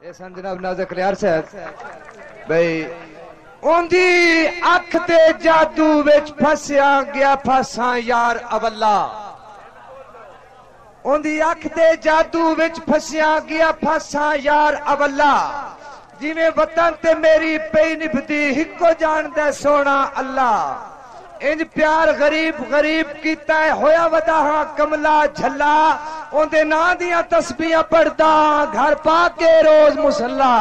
احسان جناب نازک لیار صاحب بھئی اوندی اکھ تے جادو وچ پھسیا گیا پھساں یار اولا اوندی اکھ تے جادو وچ پھسیا گیا پھساں یار اولا جی میں وطن تے میری پئی نبھدی ہکو جان دے سونا اللہ انج پیار غریب غریب کیتا ہے ہویا ودا ہاں کملا جھلا اوندے نا دیاں تسبیحاں پڑھدا گھر پا کے روز مصلا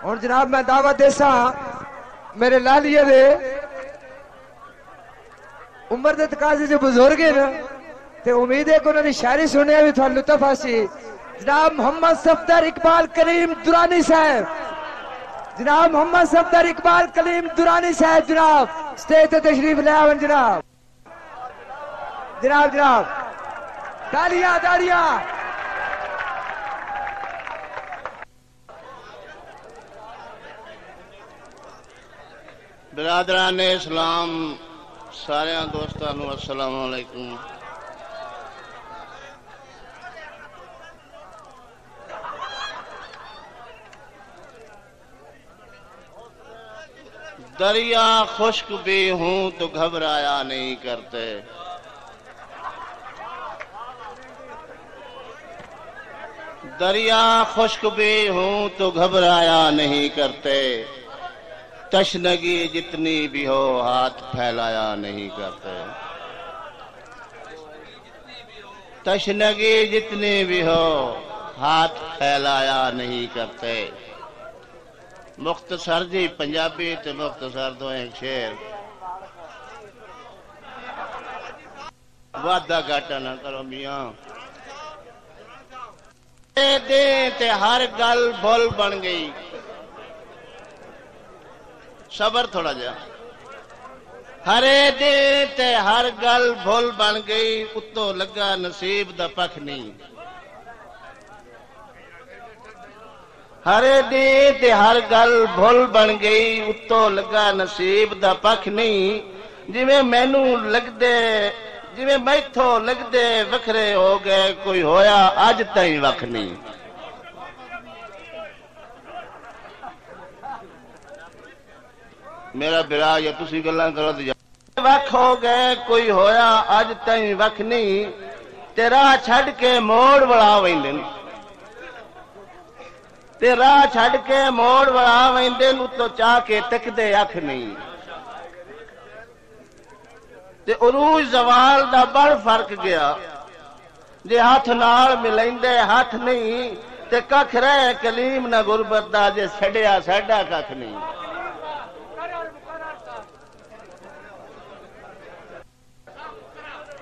اور جناب میں دعوت دیسا میرے لالیے دے عمر دے تقاضے سے بزرگ ہیں نا تے امید ہے کہ انہوں نے شاعری سنے بھی تھوڑا لطف آسی جناب محمد صفدر اقبال کلیم درانی صاحب جناب محمد صفدر اقبال کلیم درانی صاحب جناب سٹیج تے تشریف لے آون جناب جناب جناب تالیاں تالیاں برادران اسلام سارے دوستانو السلام علیکم دریا خشک بھی ہوں تو گھبرایا نہیں کرتے دریا خشک بھی ہوں تو گھبرایا نہیں کرتے تشنگی جتنی بھی ہو ہاتھ پھیلایا نہیں کرتے تشنگی جتنی بھی ہو ہاتھ پھیلایا نہیں کرتے مختصر جی پنجابی تے مختصر دو ایک شعر وعدہ گھاٹا نہ کرو میاں دے تے ہر گل بھول بن گئی صبر تھوڑا جا ہرے دے تے ہر گل بھول بن گئی اتو لگا نصیب دا پکھ نہیں ہرے دے تے ہر گل بھول بن گئی اتو لگا نصیب دا پکھ نہیں جویں مینوں لگدے جویں میتھوں لگدے وکھرے ہو گئے کوئی ہویا اج تائیں وکھ نہیں میرا برا یا تسی گلاں کرو تے وکھ ہو گئے کوئی ہویا اج تائیں وکھ نہیں تے راہ چھڈ کے موڑ وڑا ویندے تے راہ چھڈ کے موڑ وڑا ویندے نو تو چاہ کے تکدے اکھ نہیں تے عروج زوال دا بڑ فرق گیا جے ہاتھ نال ملیندے ہاتھ نہیں تے ککھ رہ کلیم نہ غربت دا جے چھڈیا ساڈا ککھ نہیں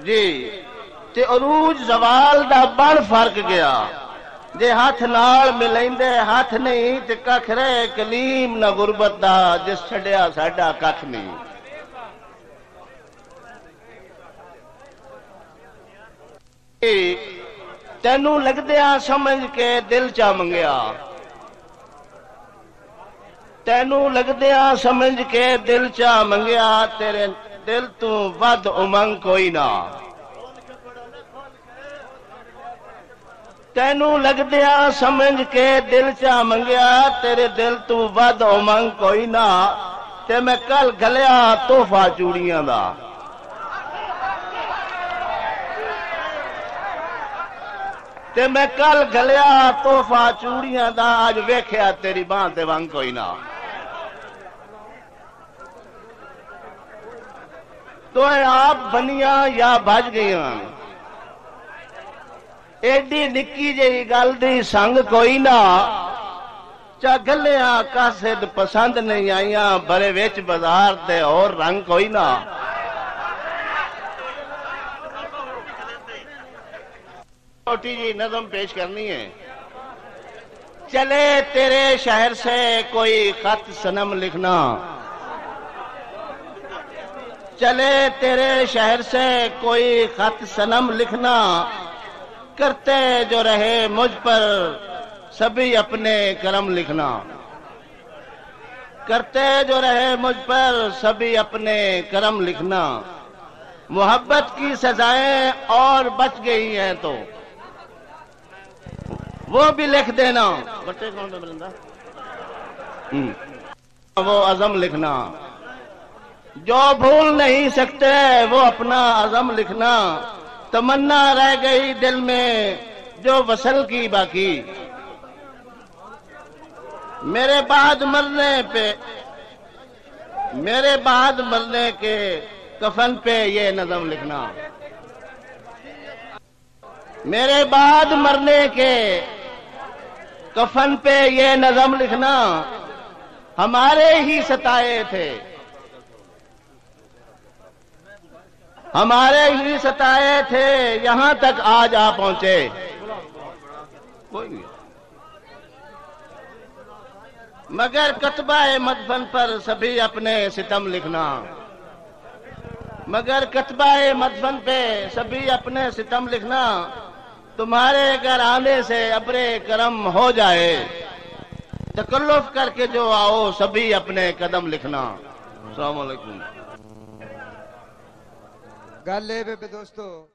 جی تے عروج زوال دا بڑ فرق گیا جے ہاتھ نال ملیندے ہاتھ نہیں تے ککھ رہ کلیم نہ غربت دا جس چھڈیا ساڈا ککھ نہیں تینوں لگدیا سمجھ کے دل چا منگیا تینوں لگدیا سمجھ کے دل چا منگیا تیرے دل تو ود امنگ کوئی نہ تینوں لگدیا سمجھ کے دل چا منگیا تیرے دل تو ود امنگ کوئی نہ تے میں کل گلیا تحفہ چوڑیاں دا تے میں کل گلیا تحفہ چوڑیاں دا آج ویکھیا تیری باں تے ونگ کوئی نہ تو آپ بنیاں یا بھج گئیاں ایڈی نکی جی گل دی سنگ کوئی نہ چا گلیاں کاسد پسند نہیں آئیاں بڑے وچ بازار تے اور رنگ کوئی نہ چھوٹی جی نظم پیش کرنی ہے چلے تیرے شہر سے کوئی خط صنم لکھنا چلے تیرے شہر سے کوئی خط صنم لکھنا کرتے جو رہے مجھ پر سبھی اپنے کرم لکھنا کرتے جو رہے مجھ پر سبھی اپنے کرم لکھنا محبت کی سزائیں اور بچ گئی ہیں تو وہ بھی لکھ دینا. بٹے کون پہ بلندہ؟ وہ عزم لکھنا. جو بھول نہیں سکتے وہ اپنا عزم لکھنا. تمنا رہ گئی دل میں جو وصل کی باقی. میرے بعد مرنے کے کفن پہ یہ نظم لکھنا. میرے بعد مرنے کے کفن پہ یہ نظم لکھنا. ہمارے ہی ستائے تھے، ہمارے ہی ستائے تھے، یہاں تک آج آ پہنچے. کوئی نہیں. مگر کتبہ مدفن پر سبھی اپنے ستم لکھنا. مگر کتبہ مدفن پہ سبھی اپنے ستم لکھنا. تمہارے گھر آنے سے ابر کرم ہو جائے، تکلف کر کے جو آؤ سبھی اپنے قدم لکھنا. السلام علیکم. گل اے بے دوستو